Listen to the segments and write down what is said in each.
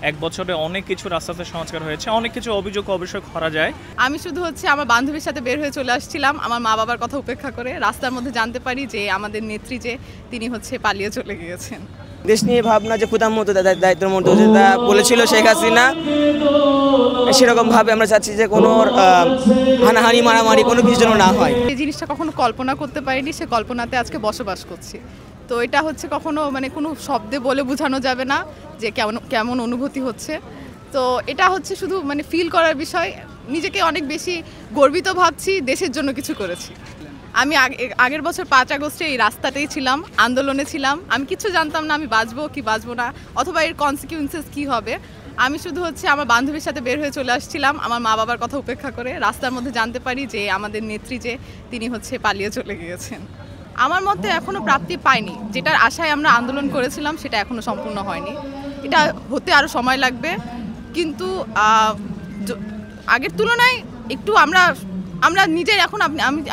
এক বছরে অনেক কিছু রাস্তাতে সংস্কার হয়েছে, অনেক কিছু অভিযোগ অবশ্যই করা যায়। আমি শুধু আমার বান্ধবীর সাথে বের হয়ে চলে আসছিলাম আমার মা বাবার কথা উপেক্ষা করে। রাস্তার মধ্যে জানতে পারি যে আমাদের নেত্রী যে তিনি পালিয়ে চলে গিয়েছেন। দেশ নিয়ে ভাবনা যে ক্ষুধার মতো দায়িত্বের মতো যেটা বলেছিল শেখ হাসিনা, সেরকম ভাবে আমরা চাচ্ছি যে কোনো হানাহানি মারামারি কোনো কিছু যেন না হয়। এই জিনিসটা কখনো কল্পনা করতে পারিনি, সে কল্পনাতে আজকে বসবাস করছি। তো এটা কখনো কোনো শব্দে বলে বোঝানো যাবে না যে কেমন অনুভূতি হচ্ছে। তো এটা শুধু ফিল করার বিষয়। নিজেকে অনেক বেশি গর্বিত ভাবছি, দেশের জন্য কিছু করেছি। আমি আগের বছর 5 আগস্টে এই রাস্তাতেই ছিলাম, আন্দোলনে ছিলাম। আমি কিছু জানতাম না আমি বাঁচবো কি বাঁচবো না, অথবা এর কনসিকুয়েন্সেস কী হবে। আমি শুধু আমার বান্ধবীর সাথে বের হয়ে চলে আসছিলাম আমার মা বাবার কথা উপেক্ষা করে। রাস্তার মধ্যে জানতে পারি যে আমাদের নেত্রী যে তিনি পালিয়ে চলে গিয়েছেন। আমার মতে এখনও প্রাপ্তি পায়নি। যেটার আশায় আমরা আন্দোলন করেছিলাম সেটা এখনও সম্পূর্ণ হয়নি। এটা হতে আরও সময় লাগবে, কিন্তু আগের তুলনায় একটু আমরা নিজের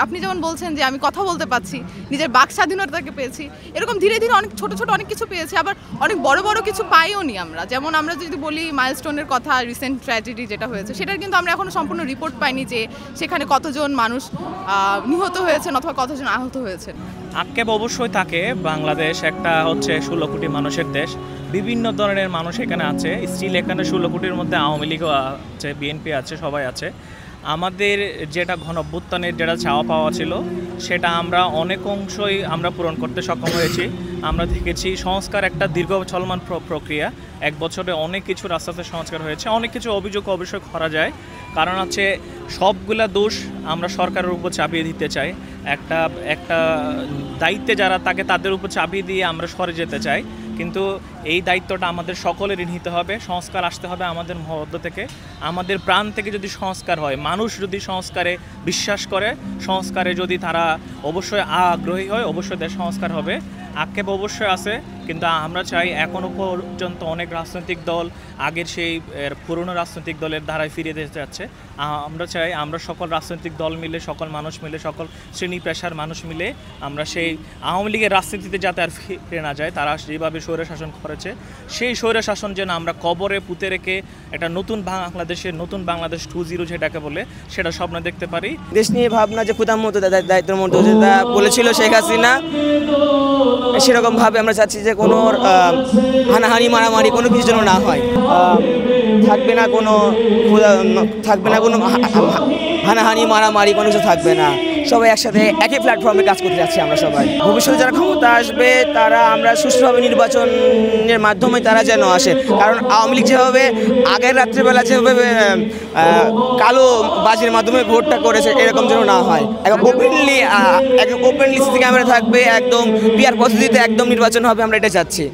আপনি যেমন বলছেন যে আমি কথা বলতে পারছি, নিজের বাক স্বাধীনতাকে পেয়েছি, এরকম ধীরে ধীরে অনেক ছোট ছোট অনেক কিছু পেয়েছি, আবার অনেক বড় বড় কিছু পাইও নি আমরা। যেমন আমরা যদি বলি মাইলস্টোনের কথা, রিসেন্ট ট্র্যাজেডি যেটা হয়েছে, সেটার কিন্তু আমরা এখনও সম্পূর্ণ রিপোর্ট পাইনি যে সেখানে কতজন মানুষ নিহত হয়েছেন অথবা কতজন আহত হয়েছেন। আক্ষেপ অবশ্যই থাকে। বাংলাদেশ একটা 16 কোটি মানুষের দেশ, বিভিন্ন ধরনের মানুষ এখানে আছে। স্টিল এখানে 16 কোটির মধ্যে আওয়ামী লীগও আছে, বিএনপি আছে, সবাই আছে। আমাদের যেটা গণঅভ্যুত্থানের যেটা চাওয়া পাওয়া ছিল সেটা আমরা অনেক অংশই আমরা পূরণ করতে সক্ষম হয়েছি। আমরা দেখেছি সংস্কার একটা দীর্ঘ চলমান প্রক্রিয়া। এক বছরে অনেক কিছু রাস্তাতে সংস্কার হয়েছে, অনেক কিছু অভিযোগ অবশ্যই করা যায়। কারণ সবগুলা দোষ আমরা সরকারের উপর চাপিয়ে দিতে চাই। একটা দায়িত্বে যারা তাকে তাদের উপর চাপিয়ে দিয়ে আমরা সরে যেতে চাই, কিন্তু এই দায়িত্বটা আমাদের সকলেরই নিতে হবে। সংস্কার আসতে হবে আমাদের মধ্য থেকে, আমাদের প্রাণ থেকে। যদি সংস্কার হয়, মানুষ যদি সংস্কারে বিশ্বাস করে, সংস্কারে যদি তারা অবশ্যই আগ্রহী হয়, অবশ্যই দেশ সংস্কার হবে। আক্ষেপ অবশ্যই আছে, কিন্তু আমরা চাই এখনও পর্যন্ত অনেক রাজনৈতিক দল আগের সেই পুরনো রাজনৈতিক দলের ধারায় ফিরে যেতে যাচ্ছে। আমরা চাই আমরা সকল রাজনৈতিক দল মিলে, সকল মানুষ মিলে, সকল শ্রেণী পেশার মানুষ মিলে আমরা সেই আওয়ামী লীগের রাজনীতিতে যাতে আর ফিরে না যায়। তারা যেভাবে স্বৈরশাসন করেছে, সেই স্বৈরশাসন যেন আমরা কবরে পুঁতে রেখে একটা নতুন বাংলাদেশ 2.0 যেটাকে বলে, সেটা স্বপ্ন দেখতে পারি। দেশ নিয়ে ভাবনা যে ক্ষুধার মতো দায়িত্বের মতো যেটা বলেছিল শেখ হাসিনা, সেরকম ভাবে আমরা চাচ্ছি যে কোনো হানাহানি মারামারি কোনো কিছু যেন না হয়। থাকবে না কোনো হানাহানি মারামারি কোনো কিছু থাকবে না। সবাই একসাথে একই প্ল্যাটফর্মে কাজ করতে যাচ্ছি আমরা সবাই। ভবিষ্যতে যারা ক্ষমতা আসবে তারা আমরা সুষ্ঠুভাবে নির্বাচনের মাধ্যমে তারা যেন আসে। কারণ আওয়ামী লীগ যেভাবে আগের রাত্রিবেলা যেভাবে কালো বাজির মাধ্যমে ভোটটা করেছে, এরকম যেন না হয়। একদম ওপেনলি সিসি ক্যামেরা থাকবে, একদম পিআর পদ্ধতিতে একদম নির্বাচন হবে, আমরা এটা চাচ্ছি।